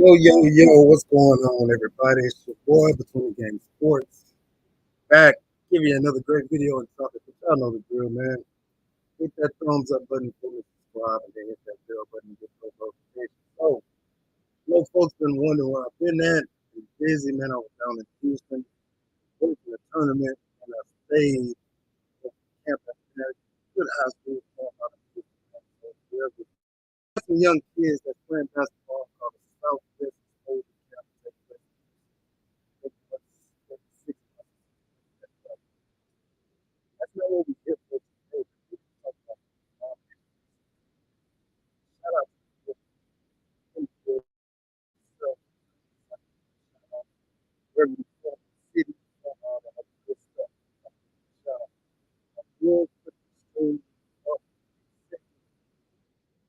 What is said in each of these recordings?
Yo, what's going on, everybody? It's your boy, Between the Game Sports. Back, give you another great video and topic, but y'all know the drill, man. Hit that thumbs up button for me, subscribe, and then hit that bell button and get those notifications. So, folks been wondering where I've been at. I'm busy, man. I was down in Houston, working a tournament, and I stayed at campus. Good high school, some young kids that's playing basketball called the Southwest Older Campus. That's not what we get for today. Shout out to the where we from, the city, good stuff. Shout out. Real quick story of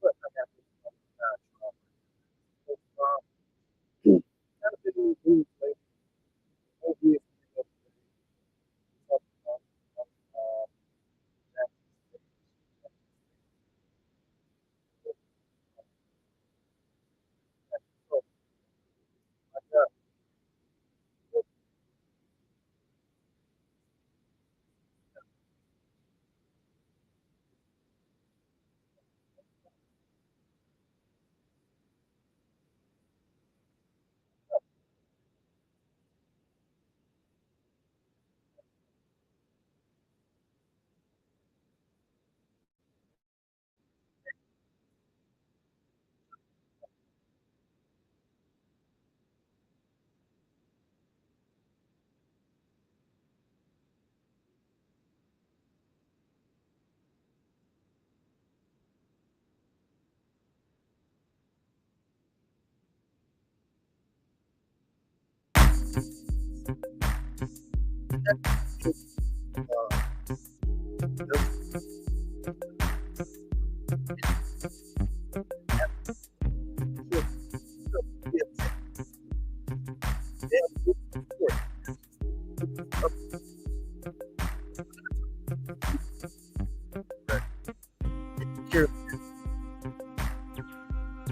but I got this time. Kind of been in the news lately. Obviously,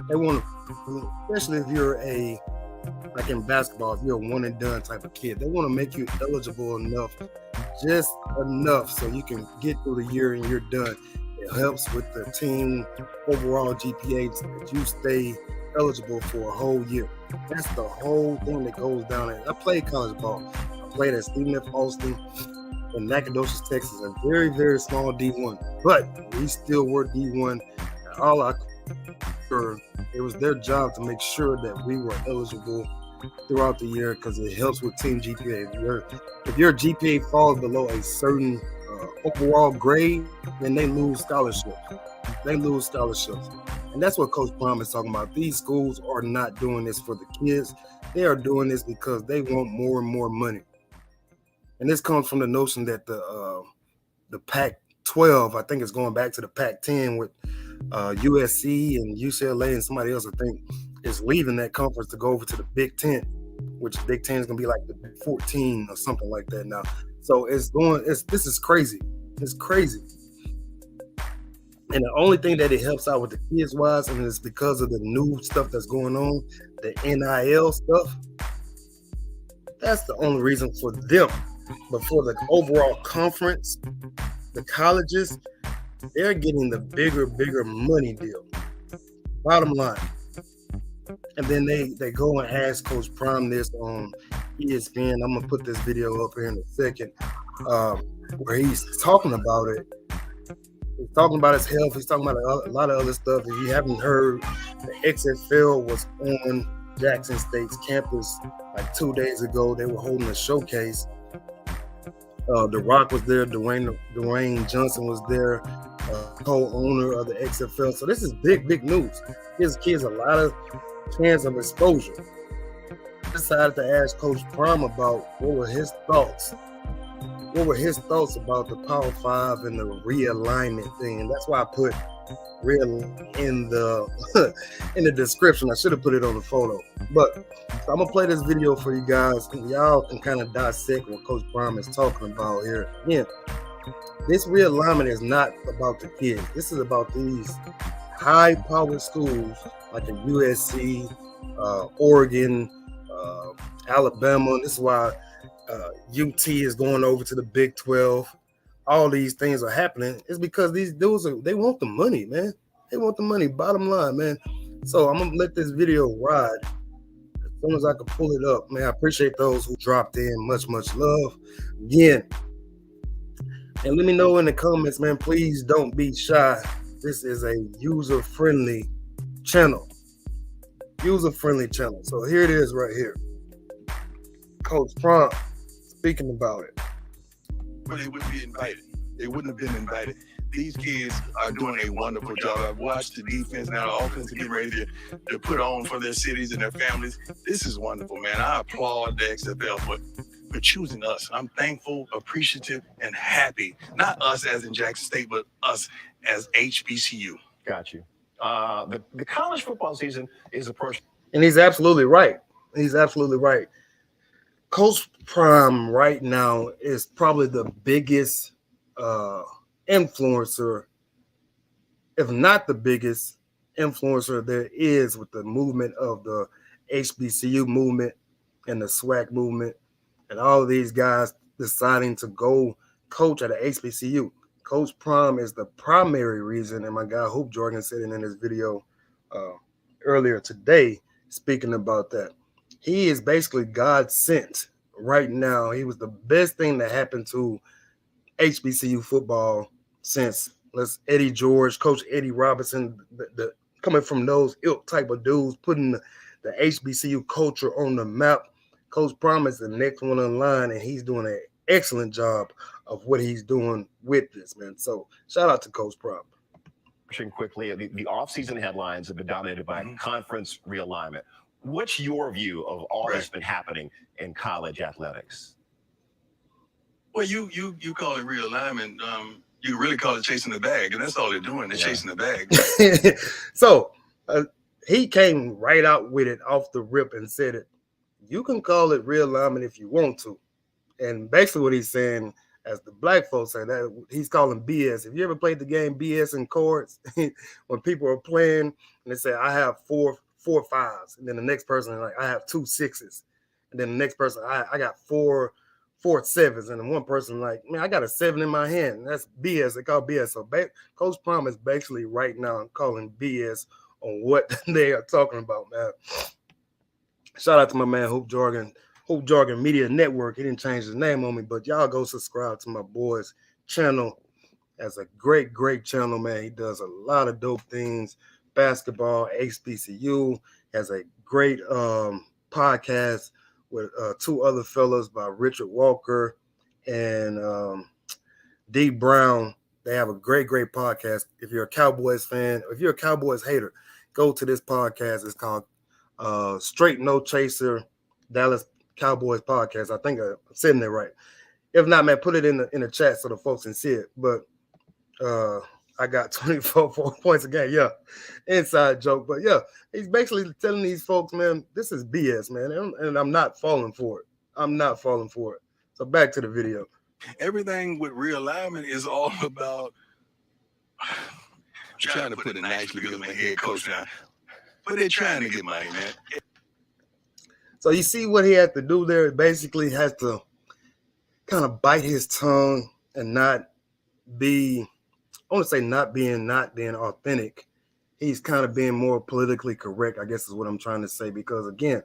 they want to, especially if you're like in basketball, if you're a one and done type of kid, they want to make you eligible enough, just enough so you can get through the year and you're done. It helps with the team overall GPA so that you stay eligible for a whole year. That's the whole thing that goes down there. I played college ball. I played at Stephen F. Austin in Nacogdoches, Texas, a very, very small D1. But we still were D1. It was their job to make sure that we were eligible throughout the year because it helps with team GPA. If your GPA falls below a certain overall grade, then they lose scholarships. And that's what Coach Prime is talking about. These schools are not doing this for the kids. They are doing this because they want more and more money. And this comes from the notion that the Pac-12, I think it's going back to the Pac-10 with USC and UCLA and somebody else, I think, is leaving that conference to go over to the Big Ten, which Big Ten is going to be like the Big 14 or something like that now. So this is crazy. It's crazy. And the only thing that it helps out with the kids wise, and it's because of the new stuff that's going on, the NIL stuff. That's the only reason for them. But for the overall conference, the colleges, they're getting the bigger money deal. Bottom line. And then they go and ask Coach Prime this on ESPN. I'm gonna put this video up here in a second, where he's talking about it. He's talking about his health. He's talking about a lot of other stuff. If you haven't heard, the XFL was on Jackson State's campus like 2 days ago. They were holding a showcase. The Rock was there. Dwayne Johnson was there, co-owner of the XFL. So this is big news. Gives kids a lot of chance of exposure. I decided to ask Coach Prime about what were his thoughts. What were his thoughts about the Power 5 and the realignment thing? And that's why I put real in the description. I should have put it on the photo. But so I'm gonna play this video for you guys, and y'all can kind of dissect what Coach Prime is talking about here. Again, this realignment is not about the kids. This is about these high-powered schools like the USC, Oregon, Alabama. This is why UT is going over to the Big 12. All these things are happening. It's because these dudes they want the money, man. They want the money. Bottom line, man. So I'm gonna let this video ride as soon as I can pull it up, man. I appreciate those who dropped in. Much love. Again, and let me know in the comments, man. Please don't be shy. This is a user-friendly channel. User-friendly channel. So here it is right here. Coach Prime speaking about it. But they wouldn't be invited. They wouldn't have been invited. These kids are doing a wonderful job. I've watched the defense now, the offense getting ready to put on for their cities and their families. This is wonderful, man. I applaud the XFL for choosing us. I'm thankful, appreciative, and happy. Not us as in Jackson State, but us as HBCU. Got you. The college football season is approaching. And he's absolutely right. He's absolutely right. Coach Prime right now is probably the biggest influencer, if not the biggest influencer there is with the movement of the HBCU movement and the SWAC movement and all of these guys deciding to go coach at a HBCU. Coach Prime is the primary reason, and my guy Hoop Jordan said it in his video earlier today, speaking about that. He is basically God sent right now. He was the best thing that happened to HBCU football since Eddie George, Coach Eddie Robinson, the coming from those ilk type of dudes, putting the HBCU culture on the map. Coach Prime is the next one in line, and he's doing an excellent job of what he's doing with this, man. So shout out to Coach Prime. Quickly, the offseason headlines have been dominated by conference realignment. What's your view of all that's been happening in college athletics? Well, you call it realignment. You really call it chasing the bag, and that's all they're doing. They're chasing the bag. So he came right out with it off the rip and said it. You can call it realignment if you want to. And basically what he's saying, as the black folks say, that he's calling BS. If you ever played the game BS in chords, when people are playing and they say, I have four fives, and then the next person like, I have 2 sixes, and then the next person, I got four sevens, and then one person like, man, I got a 7 in my hand. And that's BS. They call BS. So Coach Prime is basically right now calling BS on what they are talking about, man. Shout out to my man Hoop Jargon Media Network. He didn't change his name on me, but y'all go subscribe to my boy's channel. That's a great channel, man. He does a lot of dope things. Basketball, HBCU, has a great podcast with 2 other fellas by Richard Walker and D Brown. They have a great podcast. If you're a Cowboys fan, if you're a Cowboys hater, go to this podcast. It's called Straight No Chaser Dallas Cowboys Podcast. I think I'm saying that right. If not, man, put it in the chat so the folks can see it. But I got 24 points a game. Yeah, inside joke. But yeah, he's basically telling these folks, man, this is BS, man. And I'm not falling for it. I'm not falling for it. So back to the video. Everything with realignment is all about trying to put it nicely because my head coach now. But they're trying to get money, man. So you see what he had to do there? Basically has to kind of bite his tongue and not be, I want to say not being authentic. He's kind of being more politically correct, I guess is what I'm trying to say. Because again,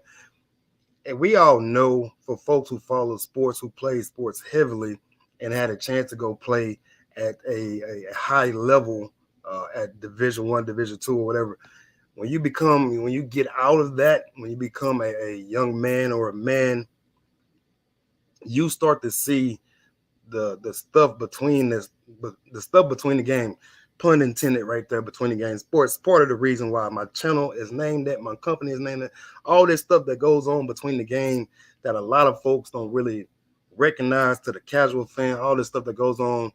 and we all know for folks who follow sports, who play sports heavily and had a chance to go play at a high level at Division I, Division II, or whatever. When you get out of that, when you become a young man or a man, you start to see the stuff between the game, pun intended right there, between the games. Sports, part of the reason why my channel is named that, my company is named that, all this stuff that goes on between the game that a lot of folks don't really recognize to the casual fan, all this stuff that goes on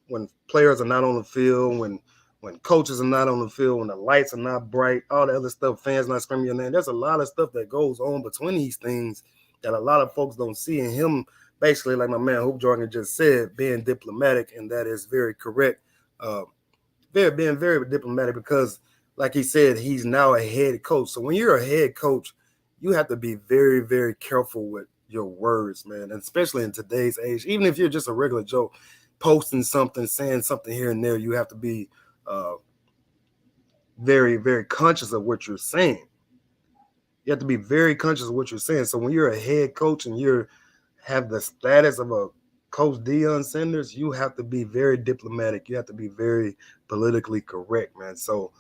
when players are not on the field, when coaches are not on the field, when the lights are not bright, all the other stuff, fans not screaming your name. There's a lot of stuff that goes on between these things that a lot of folks don't see. And him, basically, like my man Hoop Jordan just said, being diplomatic, and that is very correct. Being very diplomatic, because like he said, he's now a head coach. So when you're a head coach, you have to be very, very careful with your words, man. And especially in today's age, even if you're just a regular Joe, posting something, saying something here and there, you have to be uh, very, very conscious of what you're saying. You have to be very conscious of what you're saying. So when you're a head coach and you're have the status of a coach Deion Sanders, you have to be very diplomatic. You have to be very politically correct, man. So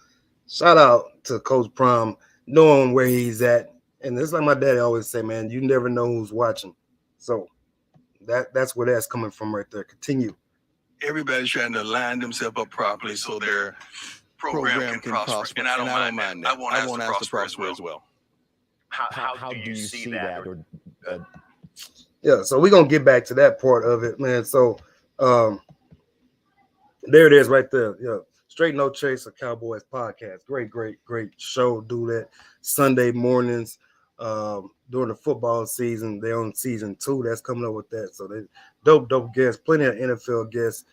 shout out to Coach Prime, knowing where he's at. And it's like my daddy always say, man, you never know who's watching. So that's where that's coming from right there. Continue. Everybody's trying to line themselves up properly so their program can prosper. And I don't mind that. I want us to prosper as well. How do you see that? Yeah, so we're gonna get back to that part of it, man. So there it is right there. Yeah. Straight No Chase, a Cowboys podcast. Great show. Do that Sunday mornings during the football season. They're on season 2. That's coming up with that. So they dope guests, plenty of NFL guests.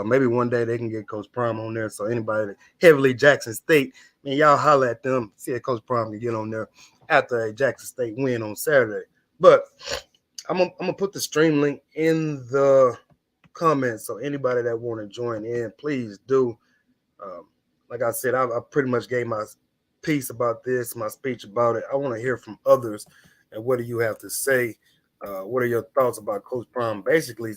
Maybe one day they can get Coach Prime on there. So anybody heavily Jackson State, man, y'all holler at them. See if Coach Prime can get on there after a Jackson State win on Saturday. But I'm gonna put the stream link in the comments. So anybody that want to join in, please do. Like I said, I pretty much gave my piece about this, my speech about it. I want to hear from others. And what do you have to say? What are your thoughts about Coach Prime basically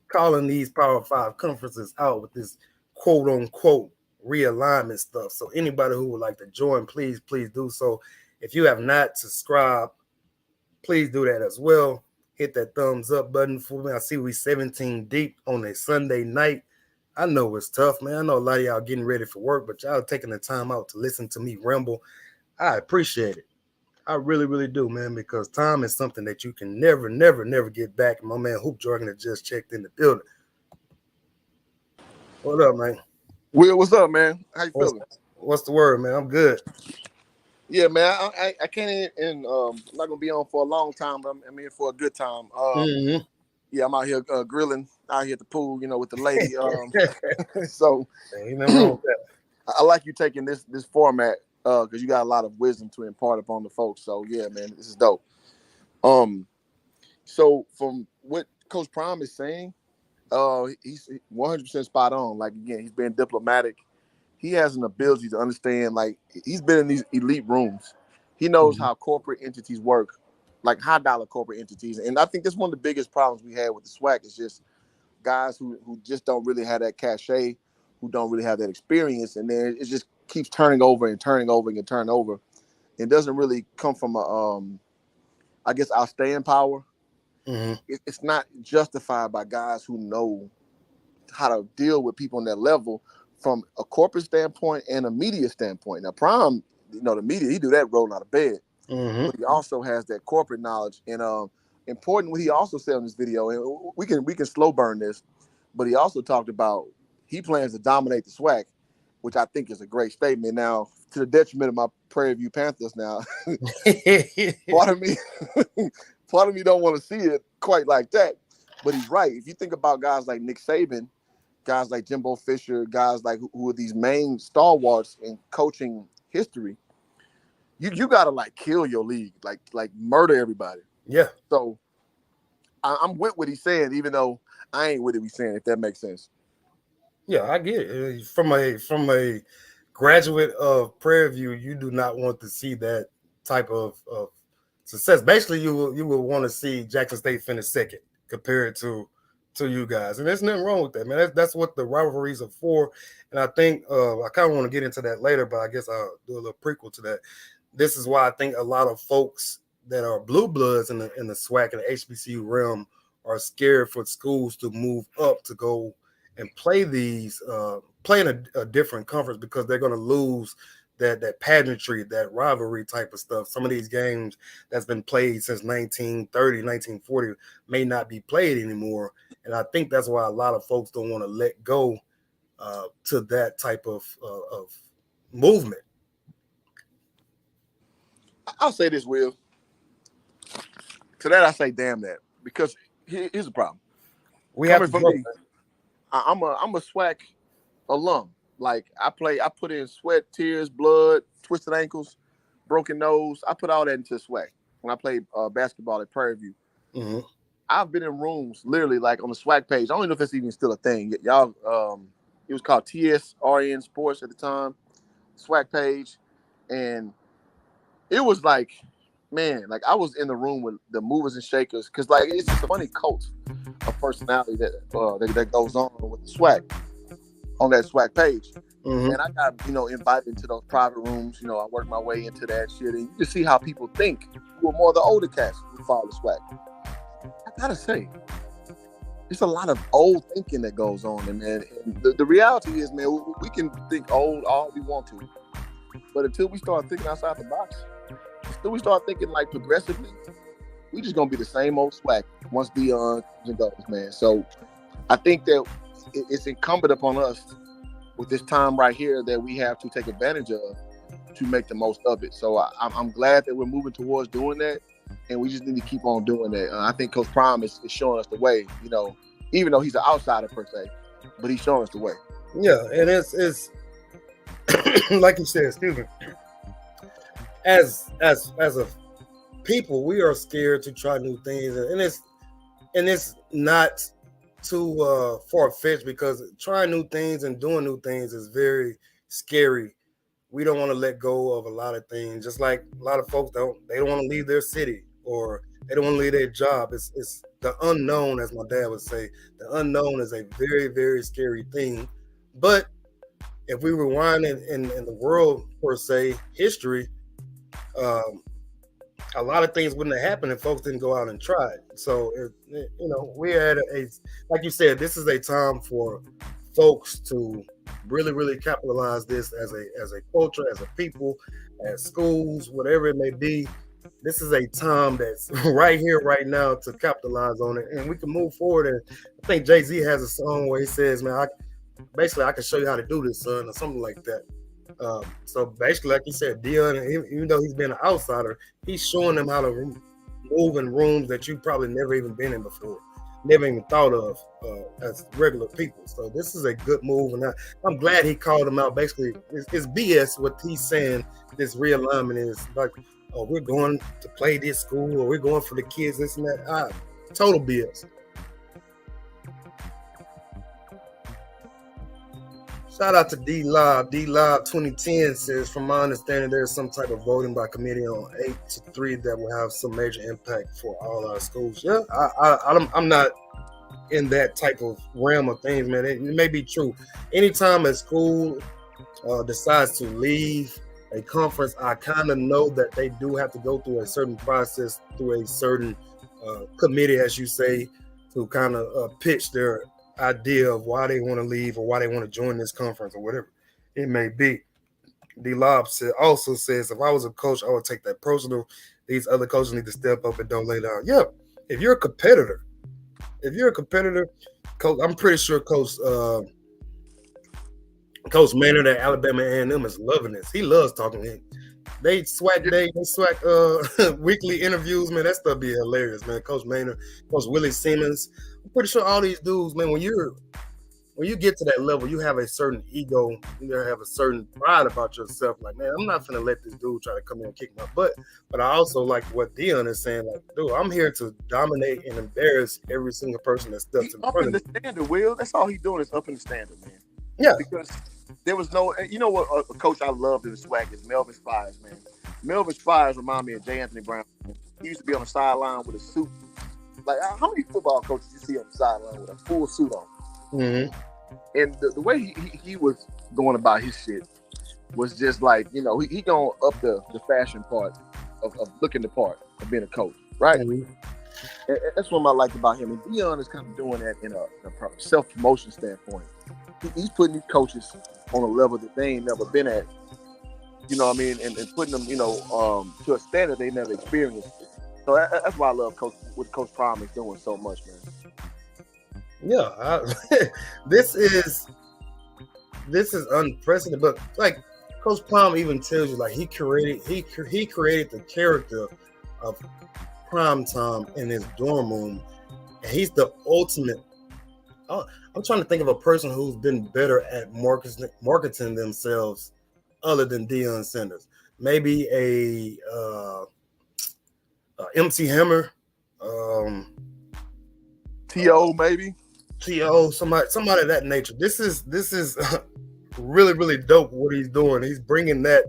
calling these Power 5 conferences out with this quote unquote realignment stuff? So anybody who would like to join, please do so. If you have not subscribed, please do that as well. Hit that thumbs up button for me. I see we 17 deep on a Sunday night. I know it's tough, man. I know a lot of y'all getting ready for work, but y'all taking the time out to listen to me ramble. I appreciate it. I really do, man, because time is something that you can never get back. And my man Hoop Jordan has just checked in the building. What up, man? Will, what's up, man? How you feeling? What's the word, man? I'm good. Yeah, man. I can't I'm not gonna be on for a long time, but I'm here for a good time. Yeah, I'm out here grilling out here at the pool, with the lady. So I like you taking this format because you got a lot of wisdom to impart upon the folks. So yeah, man, this is dope. So from what Coach Prime is saying, he's 100% spot on. Like again, he's being diplomatic. He has an ability to understand. Like he's been in these elite rooms. He knows how corporate entities work, like high dollar corporate entities. And I think that's one of the biggest problems we had with the SWAC is just guys who just don't really have that cachet, who don't really have that experience. And then it just keeps turning over. It doesn't really come from I guess our staying power. It's not justified by guys who know how to deal with people on that level from a corporate standpoint and a media standpoint. Now, Prime, the media, he do that rolling out of bed. But he also has that corporate knowledge. And important what he also said in this video, and we can slow burn this, but he also talked about he plans to dominate the SWAC, which I think is a great statement. Now, to the detriment of my Prairie View Panthers now, part of me don't want to see it quite like that. But he's right. If you think about guys like Nick Saban, guys like Jimbo Fisher, guys like who are these main stalwarts in coaching history, you gotta like kill your league, like murder everybody. Yeah. So I'm with what he's saying, even though I ain't with what he's saying, if that makes sense. Yeah, I get it. From a graduate of Prairie View, you do not want to see that type of success. Basically, you will want to see Jackson State finish second compared to you guys, and there's nothing wrong with that, man. That's what the rivalries are for. And I think I kind of want to get into that later, but I guess I'll do a little prequel to that. This is why I think a lot of folks that are blue bloods in the SWAC and the HBCU realm are scared for schools to move up to go and play these play in a different conference because they're going to lose that pageantry, that rivalry type of stuff. Some of these games that's been played since 1930, 1940 may not be played anymore. And I think that's why a lot of folks don't want to let go to that type of movement. I'll say this, Will. To that, I say, damn that. Because here's the problem. I'm a SWAC alum. Like I put in sweat, tears, blood, twisted ankles, broken nose. I put all that into swac when I played basketball at Prairie View. Mm-hmm. I've been in rooms literally like on the SWAC page. I don't even know if that's even still a thing. Y'all, it was called TSRN Sports at the time, SWAC page, and it was like, man, like I was in the room with the movers and shakers because like it's just a funny cult of personality that goes on with the SWAC on that SWAC page. Mm-hmm. And I got invited into those private rooms. I worked my way into that shit, and you can see how people think. Who are more the older cats who follow the SWAC. I gotta say, there's a lot of old thinking that goes on, and man, and the reality is, man, we can think old all we want to, but until we start thinking outside the box, until we start thinking like progressively, we just gonna be the same old SWAC once Deion goes, man. So I think that it's incumbent upon us with this time right here that we have to take advantage of to make the most of it. So I'm glad that we're moving towards doing that. And we just need to keep on doing that. I think Coach Prime is showing us the way, even though he's an outsider per se, but he's showing us the way. Yeah, and it's like you said, excuse me. As a people, we are scared to try new things, and it's not too far-fetched because trying new things and doing new things is very scary. We don't want to let go of a lot of things, just like a lot of folks don't want to leave their city or they don't want to leave their job. It's the unknown, as my dad would say. The unknown is a very, very scary thing. But if we rewind in the world, per se, history, a lot of things wouldn't have happened if folks didn't go out and try it. So, we're at like you said, this is a time for folks to really, really capitalize this as a culture, as a people, as schools, whatever it may be. This is a time that's right here, right now to capitalize on it, and we can move forward. And I think Jay-Z has a song where he says, man, I can show you how to do this, son, or something like that. So basically, like you said, Deion, even though he's been an outsider, he's showing them how to move in rooms that you probably never even been in before, never even thought of as regular people. So this is a good move, and I'm glad he called him out. Basically, it's BS what he's saying. This realignment is like, oh, we're going to play this school, or we're going for the kids, this and that. Total BS. Shout out to D-Live. D-Live 2010 says, from my understanding, there's some type of voting by committee on 8-3 that will have some major impact for all our schools. Yeah, I'm not in that type of realm of things, man. It may be true. Anytime a school decides to leave a conference, I kind of know that they do have to go through a certain process, through a certain committee, as you say, to kind of pitch their idea of why they want to leave or why they want to join this conference or whatever it may be. D-Lob also says, if I was a coach, I would take that personal. These other coaches need to step up and don't lay down. Yeah, if you're a competitor, Coach, I'm pretty sure Coach Maynard at Alabama A&M is loving this. He loves talking to him. They SWAC weekly interviews, man. That stuff be hilarious, man. Coach Maynard, Coach Willie Simmons. I'm pretty sure all these dudes, man, when you get to that level, you have a certain ego, you have a certain pride about yourself. Like, man, I'm not gonna let this dude try to come in and kick my butt. But I also like what Deion is saying, like, dude, I'm here to dominate and embarrass every single person that steps in front of me. Upping the standard, Will. That's all he's doing is upping the standard, man. Yeah. Because there was no, what a coach I loved in the SWAC is Melvin Spires, man. Melvin Spires remind me of J. Anthony Brown. He used to be on the sideline with a suit. Like, how many football coaches you see on the sideline with a full suit on? Mm-hmm. And the way he was going about his shit was just like, he gonna up the fashion part of looking the part of being a coach, right? Mm-hmm. And that's what I liked about him. And Deion is kind of doing that in a self-promotion standpoint. He's putting these coaches on a level that they ain't never been at. You know what I mean? And putting them, to a standard they never experienced. So that's why I love what Coach Prime is doing so much, man. Yeah, this is unprecedented. But like Coach Prime even tells you, like he created the character of Prime Time in his dorm room, and he's the ultimate I'm trying to think of a person who's been better at marketing themselves other than Deion Sanders. Maybe MC Hammer, um, T.O. maybe. T.O. somebody of that nature. This is really, really dope what he's doing. He's bringing that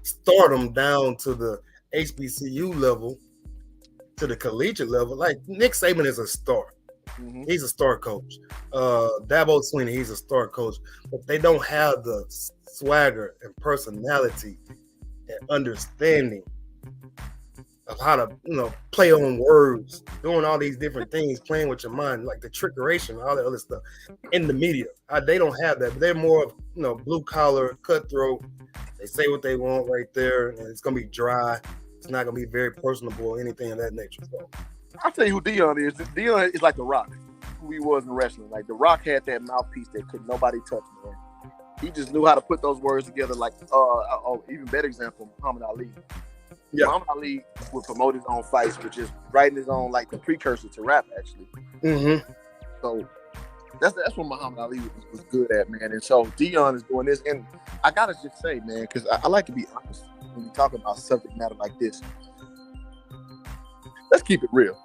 stardom down to the HBCU level, to the collegiate level. Like Nick Saban is a star. Mhm. He's a star coach. Dabo Swinney, he's a star coach. But they don't have the swagger and personality and understanding of how to, play on words, doing all these different things, playing with your mind, like the trickeration, all that other stuff in the media. They don't have that. But they're more of, blue collar, cutthroat. They say what they want right there, and it's gonna be dry. It's not gonna be very personable or anything of that nature. So I'll tell you who Deion is. Deion is like The Rock, who he was in wrestling. Like The Rock had that mouthpiece that could nobody touch, man. He just knew how to put those words together. Like, even better example, Muhammad Ali. Yeah. Muhammad Ali would promote his own fights, which is writing his own, like the precursor to rap, actually. Mm-hmm. So that's what Muhammad Ali was good at, man. And so Deion is doing this, and I gotta just say, man, because I like to be honest when we talk about subject matter like this. Let's keep it real.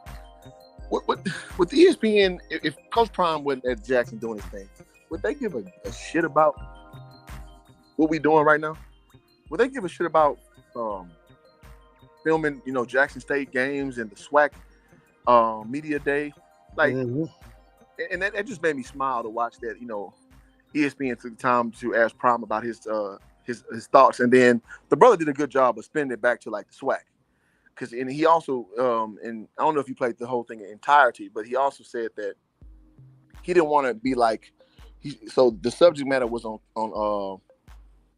With the ESPN, if Coach Prime wasn't at Jackson doing his thing, would they give a shit about what we doing right now? Would they give a shit about filming, Jackson State games and the SWAC media day? Like, and that just made me smile to watch that. ESPN took the time to ask Prime about his thoughts, and then the brother did a good job of spinning it back to like the SWAC. And he also, and I don't know if he played the whole thing in entirety, but he also said that he didn't want to be like, so the subject matter was on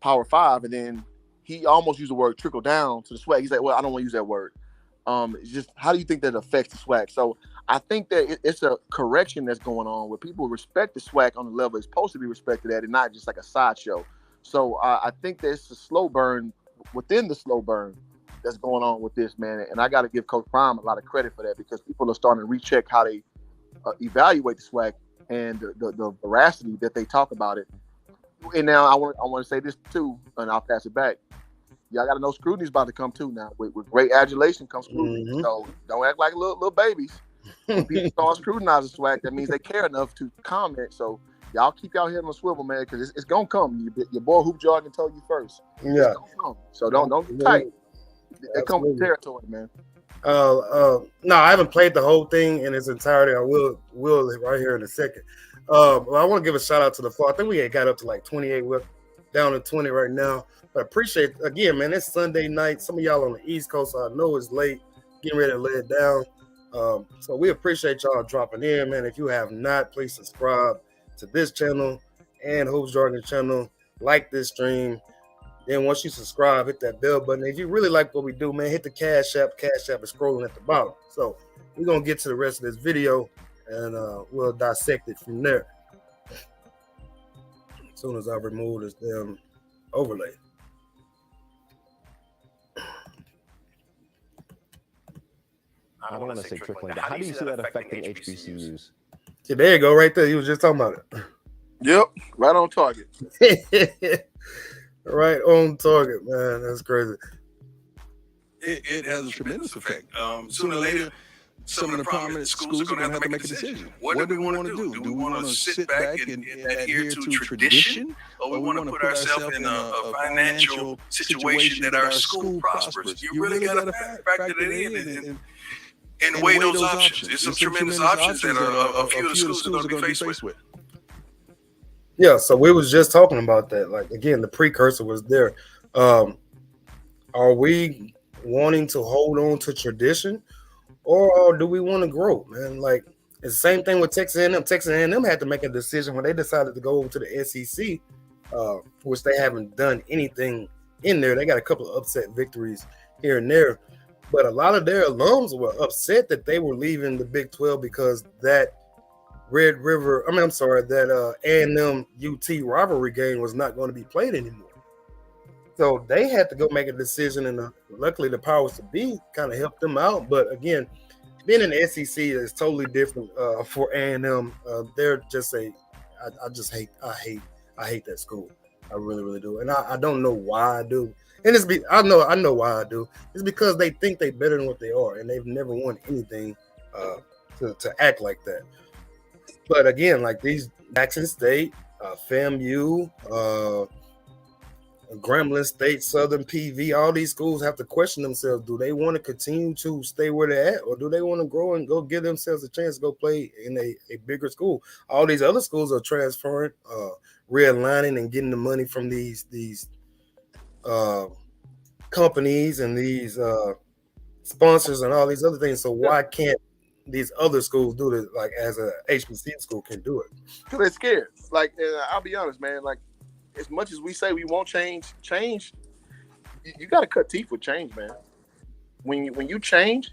Power 5, and then he almost used the word trickle down to the SWAC. He's like, well, I don't want to use that word. It's just, how do you think that affects the SWAC? So I think that it's a correction that's going on where people respect the SWAC on the level it's supposed to be respected at, and not just like a sideshow. So I think that it's a slow burn within the slow burn that's going on with this, man. And I got to give Coach Prime a lot of credit for that, because people are starting to recheck how they evaluate the SWAC and the veracity that they talk about it. And now I want to say this too, and I'll pass it back. Y'all got to know scrutiny's about to come too now. With great adulation comes scrutiny. Mm-hmm. So don't act like little babies. When people start scrutinizing SWAC, that means they care enough to comment. So y'all keep y'all head on a swivel, man, because it's gonna come. Your boy Hoop Jargon told you first. Yeah. It's gonna come. So don't get tight. It comes with territory, man. No, I haven't played the whole thing in its entirety. I will right here in a second. I want to give a shout out to the floor. I think we had got up to like 28. We're down to 20 right now. But appreciate, again, man, it's Sunday night. Some of y'all on the East Coast, I know it's late, getting ready to lay it down. So we appreciate y'all dropping in, man. If you have not, please subscribe to this channel and Hoops Jargon channel. Like this stream. Then once you subscribe, hit that bell button. If you really like what we do, man, hit the Cash App. Cash App is scrolling at the bottom. So we're going to get to the rest of this video, and we'll dissect it from there. As soon as I remove this damn overlay. I don't want to say trickling down. How do you see that affecting HBCUs? See, there you go, right there. You was just talking about it. Yep, right on target. Right on target, man. That's crazy. It has a tremendous effect. Sooner or later, some of the prominent schools are going to have to make a decision. What do we want to do? Do we want to sit back and adhere to tradition, or we want to put ourselves in a financial situation that our school prospers? You really got to factor that in and weigh those options. It's some tremendous options that a few of the schools are going to be faced with. Yeah, so we was just talking about that. Like, again, the precursor was there. Are we wanting to hold on to tradition, or do we want to grow, man? Like, it's the same thing with Texas A&M. Texas A&M had to make a decision when they decided to go over to the SEC, which they haven't done anything in there. They got a couple of upset victories here and there, but a lot of their alums were upset that they were leaving the Big 12 because that that A&M UT rivalry game was not going to be played anymore. So they had to go make a decision, and luckily the powers to be kind of helped them out. But again, being in the SEC is totally different for A&M. They're just I hate that school. I really, really do, and I don't know why I do. And I know why I do. It's because they think they're better than what they are, and they've never won anything to act like that. But again, like these Jackson State, FAMU, Grambling State, Southern PV, all these schools have to question themselves. Do they want to continue to stay where they're at, or do they want to grow and go give themselves a chance to go play in a bigger school? All these other schools are transferring, realigning, and getting the money from these companies and these sponsors and all these other things. So why can't these other schools do it like as a HBCU school can do it? Because they're scared. Like, I'll be honest, man. Like, as much as we say we won't change, you got to cut teeth with change, man. When you change,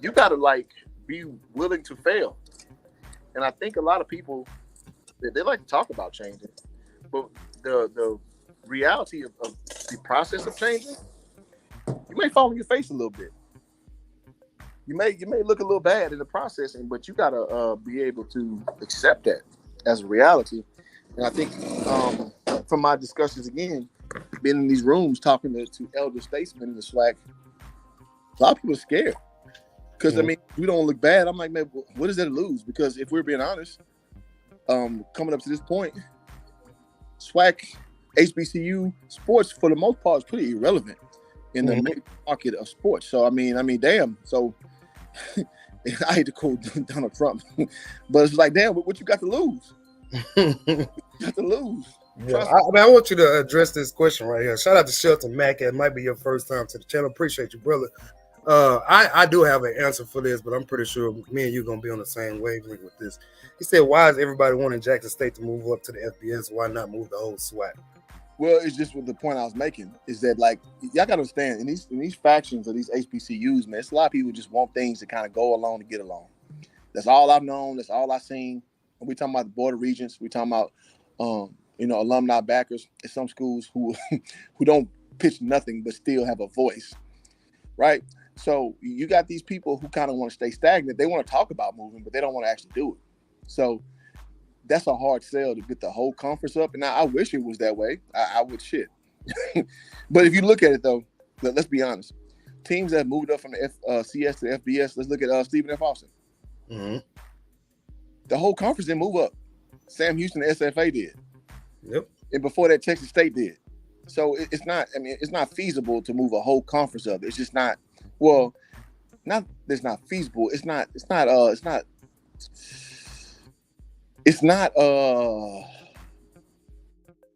you got to like be willing to fail. And I think a lot of people they like to talk about changing, but the reality of the process of changing, you may fall on your face a little bit. You may look a little bad in the process, but you got to be able to accept that as a reality. And I think from my discussions again, being in these rooms talking to elder statesmen in the SWAC, a lot of people are scared. Because, I mean, we don't look bad. I'm like, man, what is there to lose? Because if we're being honest, coming up to this point, SWAC, HBCU sports, for the most part, is pretty irrelevant in the market of sports. So, I mean, damn. So, I hate to quote Donald Trump, but it's like, damn, what you got to lose? You got to lose. Yeah. I want you to address this question right here. Shout out to Shelton Mack. It might be your first time to the channel. Appreciate you, brother. I do have an answer for this, but I'm pretty sure me and you gonna be on the same wavelength with this. He said, "Why is everybody wanting Jackson State to move up to the FBS? Why not move the whole SWAC?" Well, it's just what the point I was making is that, like, y'all gotta understand in these factions of these HBCUs, man, it's a lot of people just want things to kind of go along to get along. That's all I've known. That's all I've seen. And we talking about the Board of Regents. We talking about alumni backers at some schools who don't pitch nothing but still have a voice, right? So you got these people who kind of want to stay stagnant. They want to talk about moving, but they don't want to actually do it. So that's a hard sell to get the whole conference up. And I wish it was that way. I would shit. But if you look at it, though, let's be honest. Teams that moved up from the CS to FBS, let's look at Stephen F. Austin. Mm-hmm. The whole conference didn't move up. Sam Houston, the SFA did. Yep. And before that, Texas State did. So it's not feasible to move a whole conference up. It's just not. Well, not that's not feasible. It's not.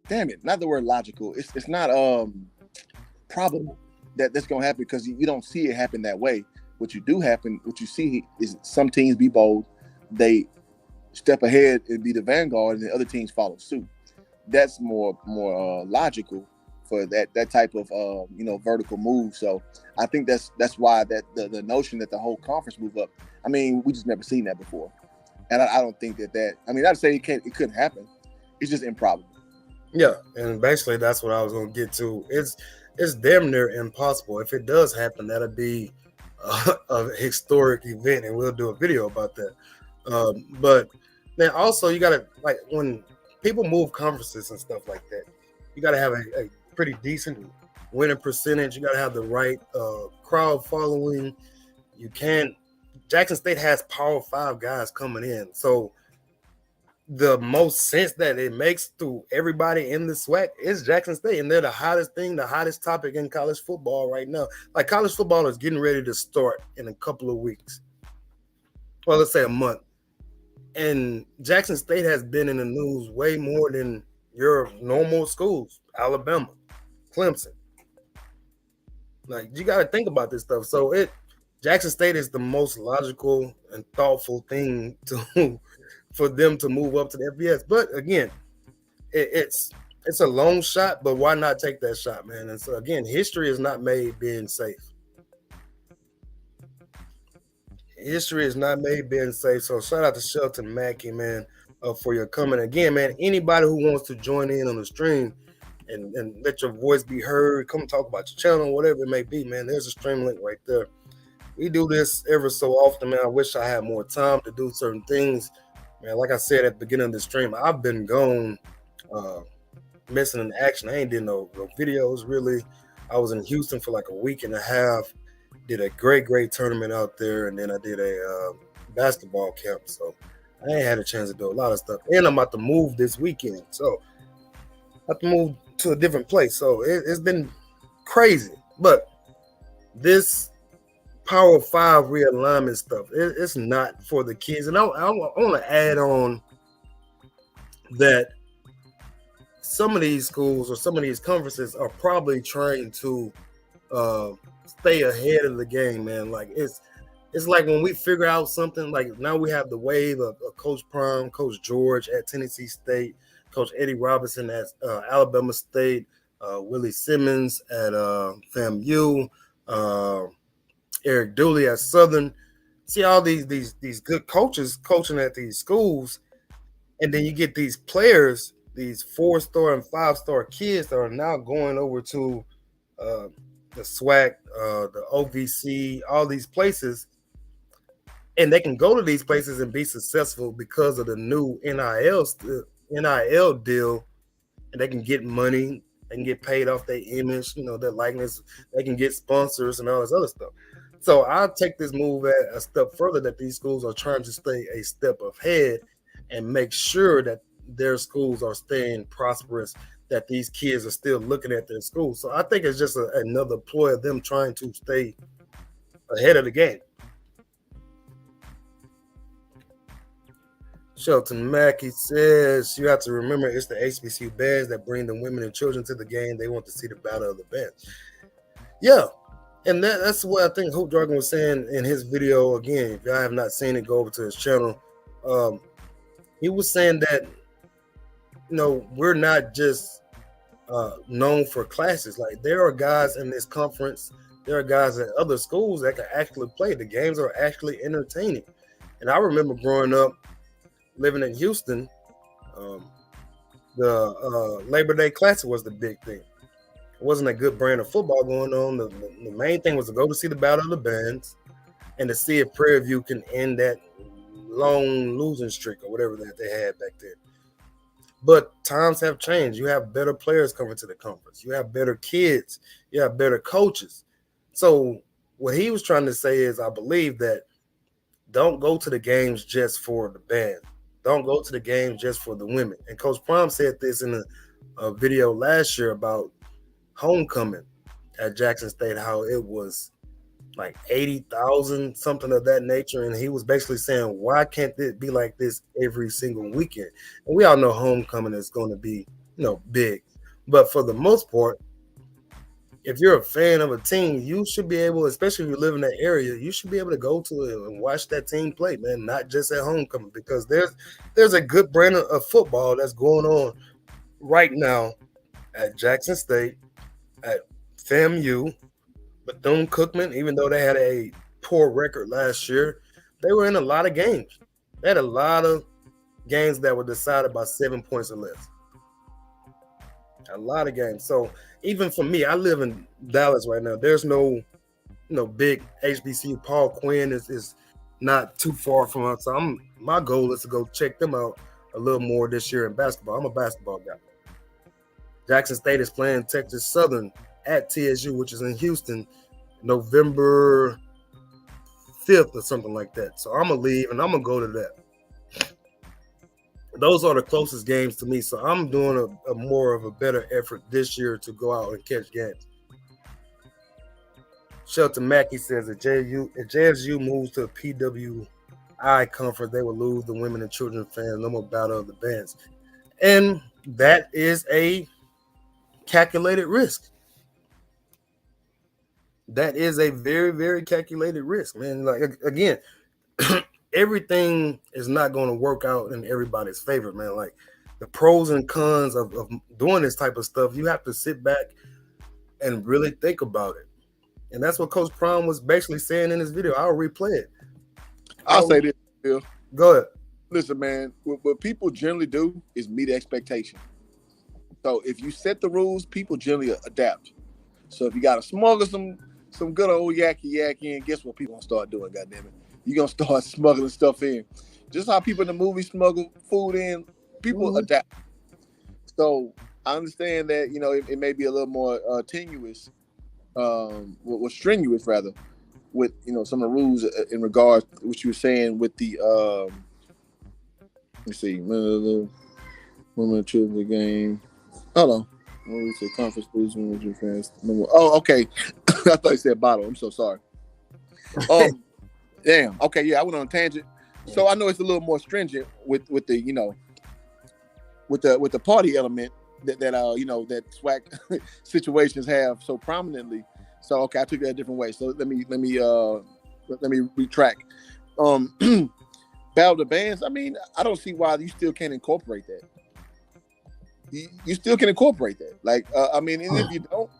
Damn it! Not the word logical. It's not probable that that's gonna happen because you don't see it happen that way. What you see is some teams be bold. They step ahead and be the vanguard, and the other teams follow suit. That's more logical for that type of vertical move. So I think that's why that the notion that the whole conference move up. I mean, we just never seen that before, and I don't think that. I mean, I'd say it couldn't happen. It's just improbable. Yeah, and basically that's what I was gonna get to. It's damn near impossible. If it does happen, that'll be a historic event, and we'll do a video about that. But then also you gotta, like, when people move conferences and stuff like that, you gotta have a pretty decent winning percentage. You gotta have the right crowd following. Jackson State has Power 5 guys coming in, so the most sense that it makes to everybody in the SWAC is Jackson State, and they're the hottest topic in college football right now. Like, college football is getting ready to start in a couple of weeks. Well, let's say a month. And Jackson State has been in the news way more than your normal schools, Alabama, Clemson. Like, you got to think about this stuff. So Jackson State is the most logical and thoughtful thing for them to move up to the FBS. But again, it's a long shot, but why not take that shot, man? And so again, history is not made being safe. History is not made being safe. So shout out to Shelton Mackey, man, for your comment. Again, man, anybody who wants to join in on the stream and let your voice be heard, come talk about your channel, whatever it may be, man, there's a stream link right there. we do this ever so often, man. I wish I had more time to do certain things, man. Like I said at the beginning of the stream, I've been gone, missing in action. I ain't did no videos really. I was in Houston for like a week and a half. Did a great tournament out there, and then I did a basketball camp. So I ain't had a chance to do a lot of stuff. And I'm about to move this weekend, so I have to move to a different place. So it's been crazy. But this Power 5 realignment stuff, it's not for the kids. And I want to add on that some of these schools or some of these conferences are probably trying to stay ahead of the game, man. Like it's like when we figure out something, like now we have the wave of Coach Prime, Coach George at Tennessee State, Coach Eddie Robinson at Alabama State, Willie Simmons at FAMU, Eric Dooley at Southern. See all these good coaches coaching at these schools, and then you get these players, these 4-star and 5-star kids that are now going over to the SWAC, the OVC, all these places, and they can go to these places and be successful because of the new NIL deal, and they can get money, they can get paid off their image, their likeness, they can get sponsors and all this other stuff. So I'll take this move a step further, that these schools are trying to stay a step ahead and make sure that their schools are staying prosperous, that these kids are still looking at their schools. So I think it's just another ploy of them trying to stay ahead of the game. Shelton Mackey says, you have to remember it's the HBCU bands that bring the women and children to the game. They want to see the battle of the bands. Yeah, and that's what I think Hoop Dragon was saying in his video. Again, if y'all have not seen it, go over to his channel. He was saying that, we're not just known for classes. Like, there are guys in this conference, there are guys at other schools that can actually play. The games are actually entertaining. And I remember growing up, living in Houston, the Labor Day Classic was the big thing. It wasn't a good brand of football going on. The main thing was to go to see the Battle of the Bands and to see if Prairie View can end that long losing streak or whatever that they had back then. But times have changed. You have better players coming to the conference. You have better kids. You have better coaches. So what he was trying to say is, I believe that don't go to the games just for the band. Don't go to the games just for the women. And Coach Prime said this in a video last year about homecoming at Jackson State, how it was like 80,000, something of that nature. And he was basically saying, why can't it be like this every single weekend? And we all know homecoming is going to be, big. But for the most part, if you're a fan of a team, you should be able, especially if you live in that area, you should be able to go to it and watch that team play, man, not just at homecoming, because there's a good brand of football that's going on right now at Jackson State, at FAMU, Bethune-Cookman. Even though they had a poor record last year, they were in a lot of games. They had a lot of games that were decided by 7 points or less. A lot of games. So even for me, I live in Dallas right now. There's no big HBCU. Paul Quinn is not too far from us. So my goal is to go check them out a little more this year in basketball. I'm a basketball guy. Jackson State is playing Texas Southern at TSU, which is in Houston, November 5th or something like that. So I'm going to leave and I'm going to go to that. Those are the closest games to me. So I'm doing a more of a better effort this year to go out and catch games. Shelton Mackey says if JSU moves to a PWI conference, they will lose the women and children fans. No more battle of the bands. And that is a calculated risk. That is a very, very calculated risk, man. Like, again, everything is not going to work out in everybody's favor, man. Like, the pros and cons of doing this type of stuff, you have to sit back and really think about it. And that's what Coach Prime was basically saying in his video. I'll replay it. I'll say this, Bill. Go ahead. Listen, man, what people generally do is meet expectation. So if you set the rules, people generally adapt. So if you got to smuggle some some good old yakky in, guess what people gonna start doing? Goddamn it, you gonna start smuggling stuff in, just how people in the movie smuggle food in. People adapt. So I understand that it may be a little more tenuous, strenuous rather, with some of the rules in regards to what you were saying with the let's see, women choose the game. Hold on. What we say? Conference losing fast. Oh, okay. I thought you said bottle. I'm so sorry. Damn. Okay, yeah, I went on a tangent. So I know it's a little more stringent with the with the party element that that SWAC situations have so prominently. So okay, I took that a different way. So let me retract. Battle of the bands. I mean, I don't see why you still can't incorporate that. You still can incorporate that. Like, I mean, and if you don't,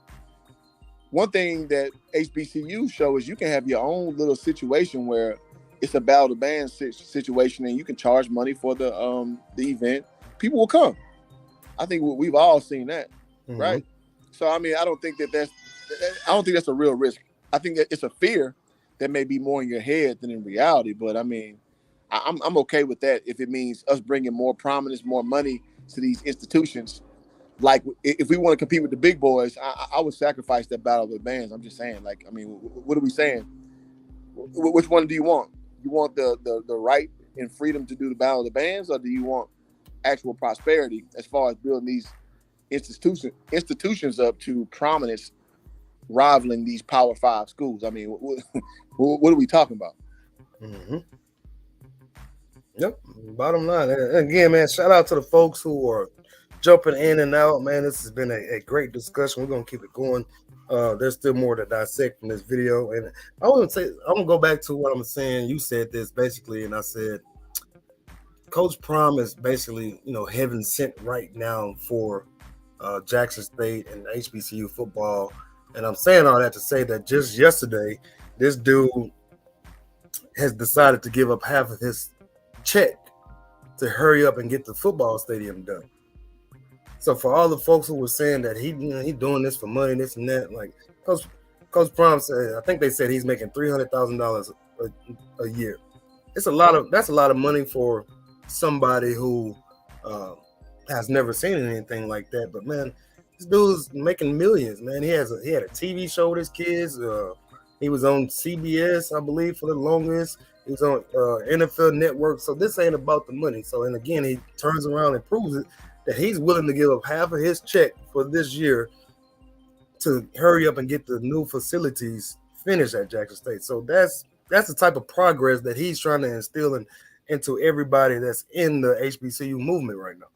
one thing that HBCU show is you can have your own little situation where it's a battle of the bands situation, and you can charge money for the event. People will come. I think we've all seen that, right? So I mean, I don't think that's a real risk. I think that it's a fear that may be more in your head than in reality. But I mean, I'm okay with that if it means us bringing more prominence, more money to these institutions. Like, if we want to compete with the big boys, I would sacrifice that battle of the bands. I'm just saying, like, I mean, what are we saying? Which one do you want? You want the right and freedom to do the battle of the bands, or do you want actual prosperity as far as building these institutions up to prominence, rivaling these Power 5 schools? I mean, what are we talking about? Yep. Bottom line, again, man, shout out to the folks who are jumping in and out, man. This has been a great discussion. We're gonna keep it going. There's still more to dissect from this video, and I'm gonna go back to what I'm saying. You said this basically, and I said Coach Prom is basically heaven sent right now for Jackson State and HBCU football. And I'm saying all that to say that just yesterday, this dude has decided to give up half of his check to hurry up and get the football stadium done. So for all the folks who were saying that he doing this for money, this and that, like Coach Prom said, I think they said he's making $300,000 a year. That's a lot of money for somebody who has never seen anything like that. But man, this dude's making millions, man. He had a TV show with his kids. He was on CBS, I believe, for the longest. He was on NFL Network. So this ain't about the money. So, and again, he turns around and proves it that he's willing to give up half of his check for this year to hurry up and get the new facilities finished at Jackson State. So that's the type of progress that he's trying to instill into everybody that's in the HBCU movement right now.